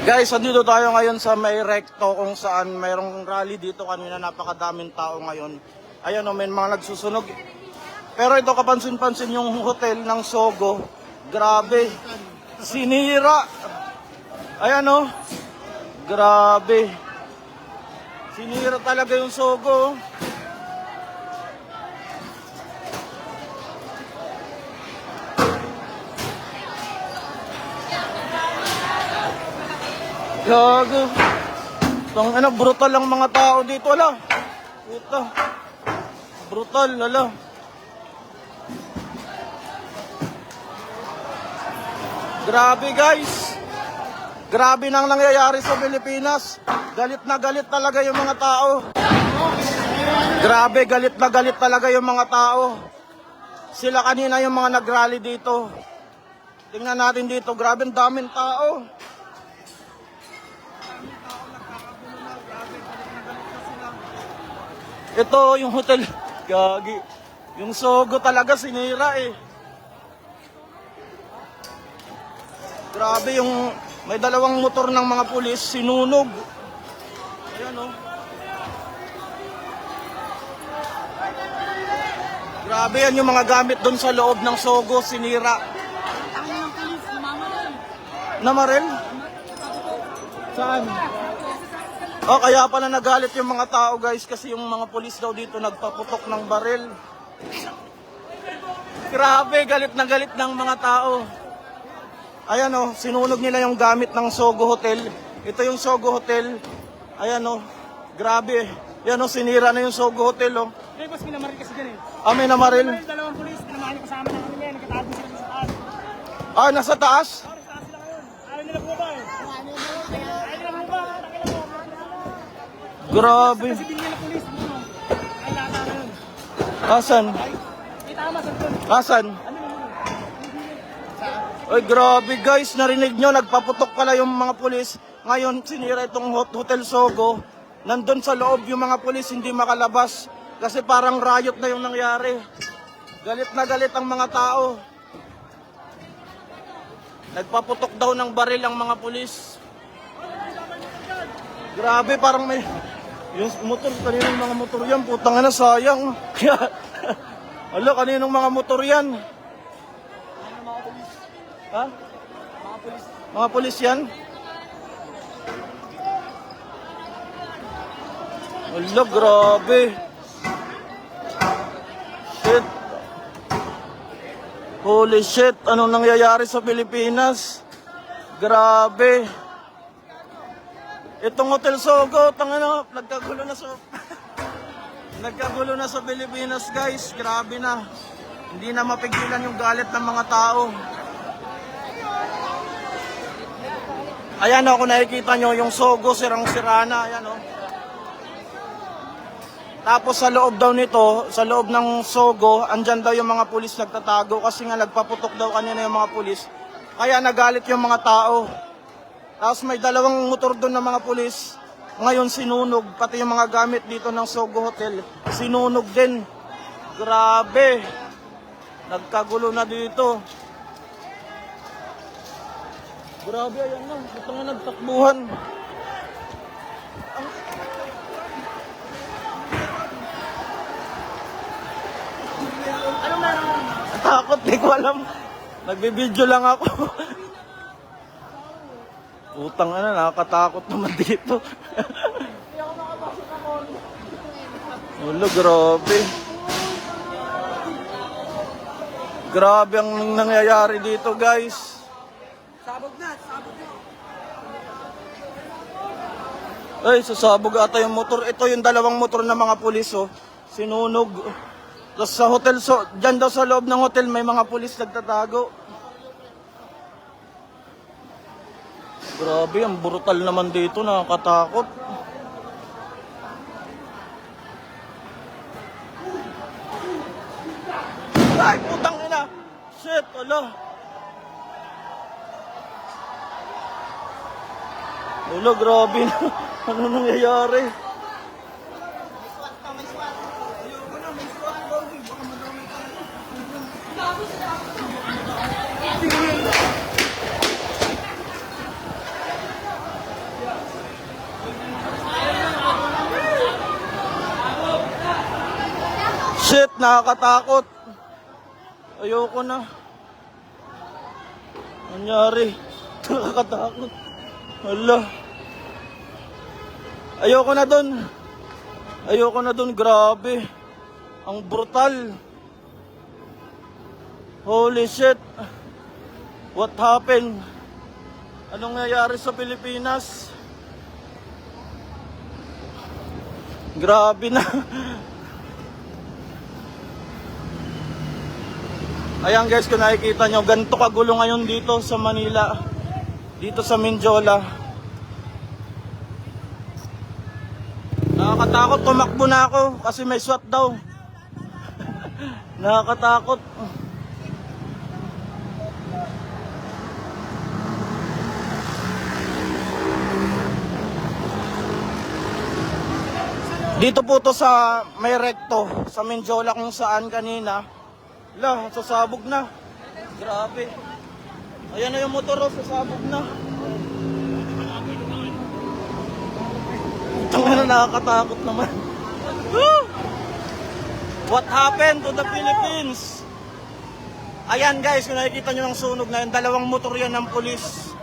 Guys, andito tayo ngayon sa may recto kung saan mayroong rally dito kanina, napakadaming tao ngayon. Ayan o, may mga nagsusunog. Pero ito kapansin-pansin yung hotel ng Sogo. Grabe. Sinira. Ayan o. Grabe. Sinira talaga yung Sogo. Gago. Ano, brutal lang mga tao dito, ala. Puta. Brutal, ala. Grabe guys. Grabe nang nangyayari sa Pilipinas. Galit na galit talaga yung mga tao. Grabe, galit na galit talaga yung mga tao. Sila kanina yung mga nag-rally dito. Tingnan natin dito, grabe ang daming tao. Ito yung hotel. Gagi. Yung Sogo talaga sinira eh. Grabe yung may dalawang motor ng mga pulis sinunog. Ayan oh. Grabe yan yung mga gamit doon sa loob ng Sogo sinira. Namarel? Saan? Oh, kaya pala nagalit yung mga tao guys kasi yung mga pulis daw dito nagpaputok ng baril. Grabe, galit na galit ng mga tao. Ayan oh, sinunog nila yung gamit ng Sogo Hotel. Ito yung Sogo Hotel. Ayan oh, grabe. Yan oh, sinira na yung Sogo Hotel oh. Hey, boss, minamaril kasi dyan eh. Ah, may namaril? Yung dalawang polis, pinamahan yung kasama namin yan. Nakatago sila sa taas. Ah, nasa taas? Oh, nasa taas sila ngayon. Ayaw nila bumaba eh. Ayaw nila bumaba. Grabe. Kasi binigyan ng polis. Ay, lata ngayon. Asan? Ay, tama, saan doon? Asan? Ay, grabe guys, narinig nyo, nagpaputok pala yung mga pulis. Ngayon, sinira itong Hotel Sogo. Nandun sa loob yung mga pulis, hindi makalabas. Kasi parang riot na yung nangyari. Galit na galit ang mga tao. Nagpaputok daw ng baril ang mga pulis. Grabe, parang may... Yung motor, kaninong mga motor yan? Putang na, sayang. Alo, kaninong mga motor yan? Ha? Mga pulis yan? Alo, grabe. Shit. Holy shit, anong nangyayari sa Pilipinas? Grabe. Itong Hotel Sogo, tangina, nagkagulo na sa nagkagulo na sa Pilipinas, guys. Grabe na. Hindi na mapigilan yung galit ng mga tao. Ayan o, kung nakikita nyo, yung Sogo, sirang-sira na. Ayan o. Tapos sa loob daw nito, sa loob ng Sogo, andyan daw yung mga pulis nagtatago kasi nga nagpaputok daw kanina yung mga pulis. Kaya nagalit yung mga tao. Tapos may dalawang motor doon ng mga pulis. Ngayon sinunog, pati yung mga gamit dito ng Sogo Hotel, sinunog din. Grabe. Nagkagulo na dito. Grabe, ayan na. Ito nga nagtakbuhan. Ano meron? Takot, di ko alam. Nagbibideo lang ako. Utang na, nakakatakot naman dito. Hindi ako makapasok ako. Wala, grabe. Grabe ang nangyayari dito, guys. Sabog na, sabog na. Ay, sasabog ata yung motor. Ito yung dalawang motor ng mga pulis, oh. Sinunog. Tapos sa hotel, dyan daw sa loob ng hotel, may mga pulis nagtatago. Grabe, ang brutal naman dito, nakakatakot. Ay, putang ina! Shit, ala! Ala, grabe na. Ano nangyayari? nakakatakot. Ayoko na. Nangyari. Nakakatakot. Hala. Ayoko na dun. Ayoko na dun. Grabe. Ang brutal. Holy shit. What happened? Anong nangyayari sa Pilipinas? Grabe na. Ayan guys, kung nakikita nyo, ganito kagulo ngayon dito sa Manila. Dito sa Mindiola. Nakakatakot, tumakbo na ako kasi may SWAT daw. Nakakatakot. Dito po to sa may recto, sa Mindiola kung saan kanina. La, sasabog na. Grabe. Ayan na yung motor, sasabog na. Ito na, nakakatakot naman. What happened to the Philippines? Ayan guys, kung nakikita nyo ng sunog na yan, dalawang motor yan ng pulis.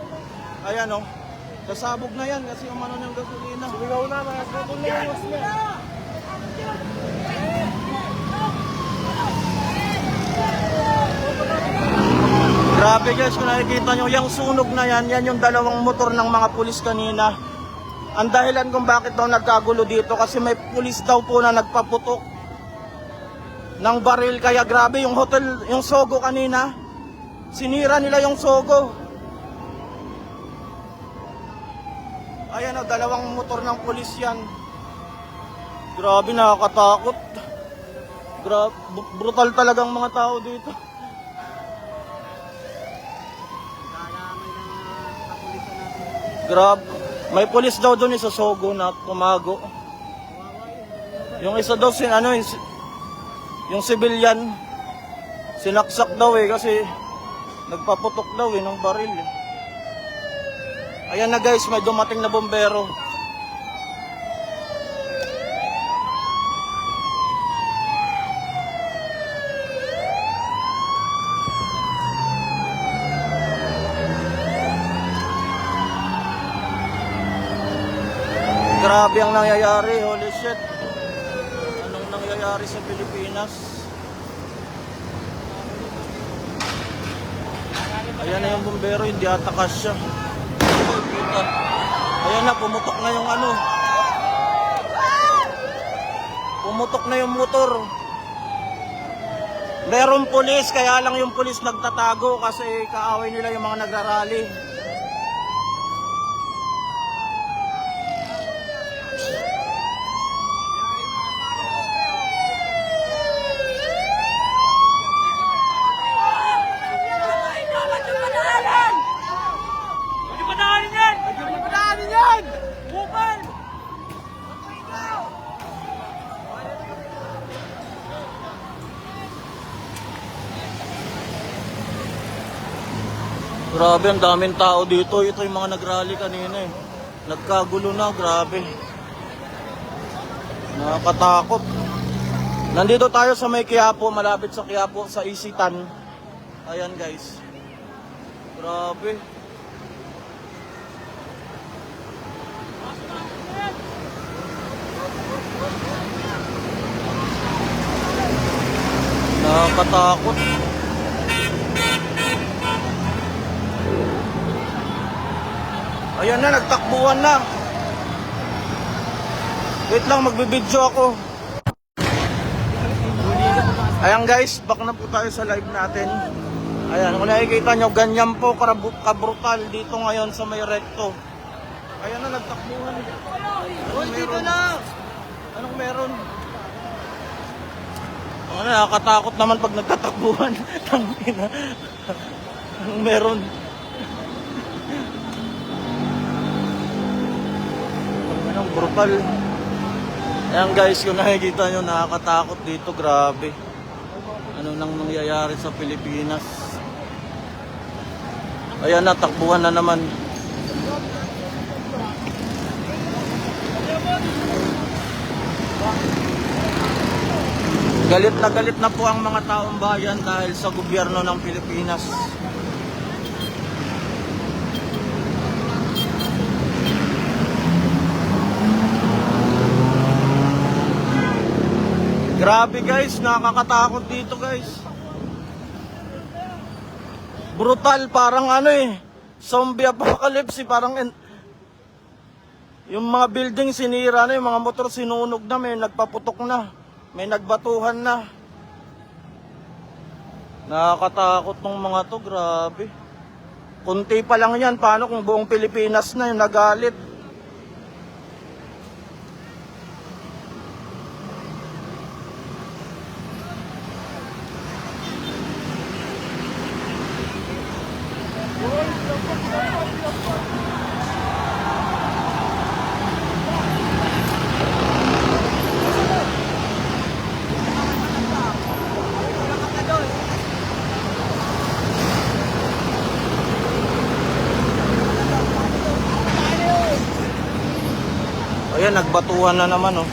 Ayan o. Sasabog na yan kasi umano ng gasolina. Sumigaw na, mga sabon na yung was niya. Grabe guys, kung nakikita nyo, yung sunog na yan, yan yung dalawang motor ng mga pulis kanina. Ang dahilan kung bakit daw nagkagulo dito, kasi may pulis daw po na nagpaputok ng baril. Kaya grabe, yung hotel, yung Sogo kanina, sinira nila yung Sogo. Ayan o, dalawang motor ng pulis yan. Grabe, nakakatakot. Grabe, brutal talagang mga tao dito. Grabe, may pulis daw doon sa Sogo na tumago. Yung isa daw, yung civilian, sinaksak daw kasi nagpaputok daw ng baril. Ayan na guys, may dumating na bombero. Grabe ang nangyayari, holy shit. Anong nangyayari sa Pilipinas? Ayan na yung bombero, hindi atakas siya. Ayan na, pumutok na yung pumutok na yung motor. Merong pulis, kaya lang yung pulis nagtatago kasi kaaway nila yung mga nagrarally. Grabe, ang daming tao dito. Ito yung mga nagrally kanina eh. Nagkagulo na, grabe. Nakakatakot. Nandito tayo sa may Quiapo, malapit sa Quiapo, sa Isitan. Ayan guys. Grabe. Nakakatakot. Ayan na, nagtakbuhan na. Wait lang, magbibidyo ako. Ayan guys, back na po tayo sa live natin. Ayan, kung nakikita nyo, ganyan po kabrutal dito ngayon sa may recto. Ayan na, nagtakbuhan. Anong meron? Anong meron? Nakakatakot naman pag nagtatakbuhan. Anong meron? Anong brutal. Ayan guys, kung nakikita nyo, nakakatakot dito, grabe. Ano nang nangyayari sa Pilipinas. Ayan na, takbuhan na naman. Galit na po ang mga taong bayan dahil sa gobyerno ng Pilipinas. Grabe guys, nakakatakot dito guys. Brutal, parang ano eh, zombie apocalypse, parang yung mga building sinira na, yung mga motor sinunog na, may nagpaputok na, may nagbatuhan na. Nakakatakot tong mga to, grabe. Kunti pa lang yan, paano kung buong Pilipinas na yung nagalit? Ayan, nagbatuhan na naman oh.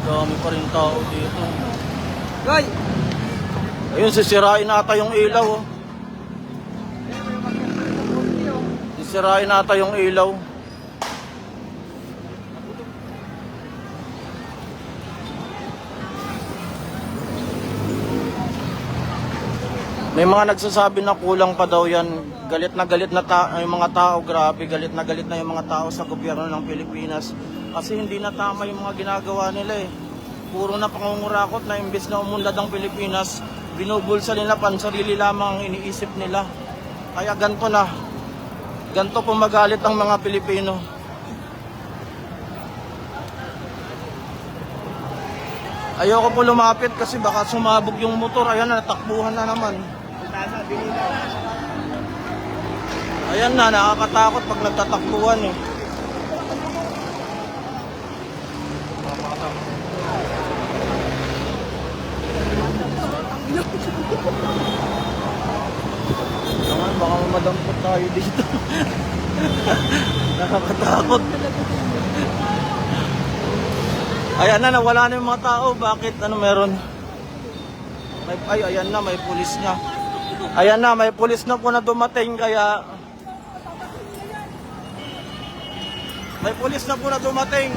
Dami pa rin tao dito. Guy! Ayun, sisirain ata yung ilaw oh. Sisirain ata yung ilaw. May mga nagsasabi na kulang pa daw yan. Galit na yung mga tao, grabe. Galit na yung mga tao sa gobyerno ng Pilipinas. Kasi hindi na tama yung mga ginagawa nila eh. Puro na pangungurakot na imbes na umunlad ang Pilipinas, binubulsa nila, pansarili lamang ang iniisip nila. Kaya ganito na. Ganito po magalit ang mga Pilipino. Ayoko po lumapit kasi baka sumabog yung motor. Ayan na, natakbuhan na naman. Ayan na, nakakatakot pag nagtatakbuhan eh. Naman, baka madampot tayo dito. Nakakatakot. Ayan na, nawala na yung mga tao. Bakit? Ano meron? Ayan na, may pulis na. Ayan na, may pulis na po na dumating, kaya... May pulis na po na dumating.